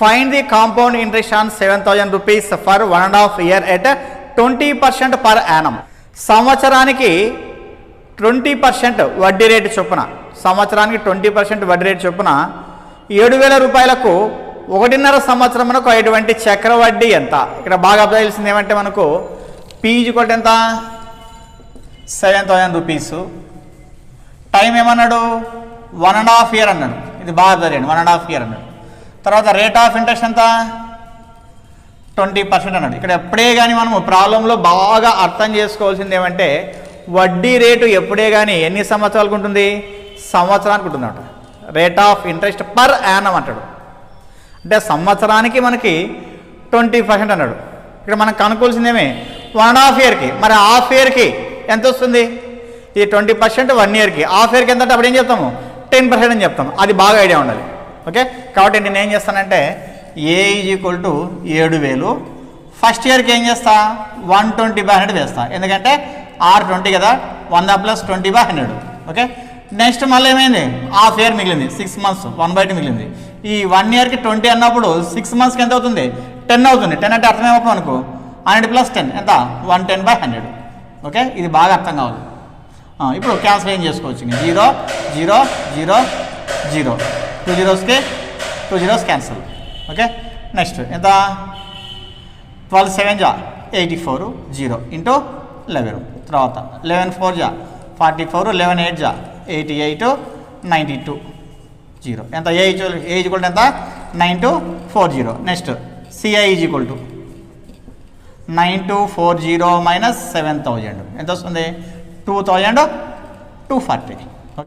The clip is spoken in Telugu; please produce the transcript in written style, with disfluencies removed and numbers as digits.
Find the compound interest on 7,000 rupees for 1.5 year at 20% per annum. సంవత్సరానికి 20% వడ్డీ రేటు చొప్పున, సంవత్సరానికి 20% వడ్డీ రేటు చొప్పున 7,000 రూపాయలకు 1.5 సంవత్సరమునకు అయ్యేటువంటి చక్రవడ్డీ ఎంత? ఇక్కడ బాగా అర్థం తెలిసింది ఏమంటే మనకు పీజీ కొట్టి ఎంత 7,000 రూపీస్, టైం ఏమన్నాడు 1.5 year అన్నాడు. ఇది బాగా అర్థం 1.5 year అన్నాడు. తర్వాత రేట్ ఆఫ్ ఇంట్రెస్ట్ ఎంత 20% అన్నాడు. ఇక్కడ ఎప్పుడే కానీ మనము ప్రాబ్లంలో బాగా అర్థం చేసుకోవాల్సింది ఏమంటే వడ్డీ రేటు ఎప్పుడే కానీ ఎన్ని సంవత్సరాలకు ఉంటుంది? సంవత్సరానికి ఉంటుంది అన్నమాట. Rate of interest per annum అంటాడు. అంటే సంవత్సరానికి మనకి 20% అన్నాడు. ఇక్కడ మనం కనుక్కోవాల్సిందేమే 1.5 yearకి. మరి హాఫ్ ఇయర్కి ఎంత వస్తుంది? ఇది 20% 1 yearకి. హాఫ్ ఇయర్కి ఎంత అంటే అప్పుడు ఏం చెప్తాము 10% అని చెప్తాము. అది బాగా ఐడియా ఉండాలి. ఓకే, కాబట్టి నేను ఏం చేస్తానంటే ఏ ఈజ్ ఈక్వల్ టు 7,000, ఫస్ట్ ఇయర్కి ఏం చేస్తా 120/100 వేస్తా, ఎందుకంటే R20 కదా, 100 + 20/100. ఓకే, నెక్స్ట్ మళ్ళీ ఏమైంది హాఫ్ ఇయర్ మిగిలింది, 6 months 1/2 మిగిలింది. ఈ 1 yearకి 20 అన్నప్పుడు 6 monthsకి ఎంత అవుతుంది 10 అవుతుంది. 10 అంటే అర్థం ఏమవుతుంది అనుకో 100 + 10 ఎంత 110/100. ఓకే, ఇది బాగా అర్థం కావాలి. ఇప్పుడు క్యాన్సిల్ ఏం చేసుకోవచ్చు, 0 0 0 0, 2 zeros 2 zeros cancel. Okay, next ఎంత 12 7 84 0 ఇంటూ 11, తర్వాత 11 4 44, 11 8 88 92 0 ఎంత? ఏ ఈక్వల్ ఎంత 9240. Next CI is equal to 9240 - 7,000 ఎంత వస్తుంది 2,240.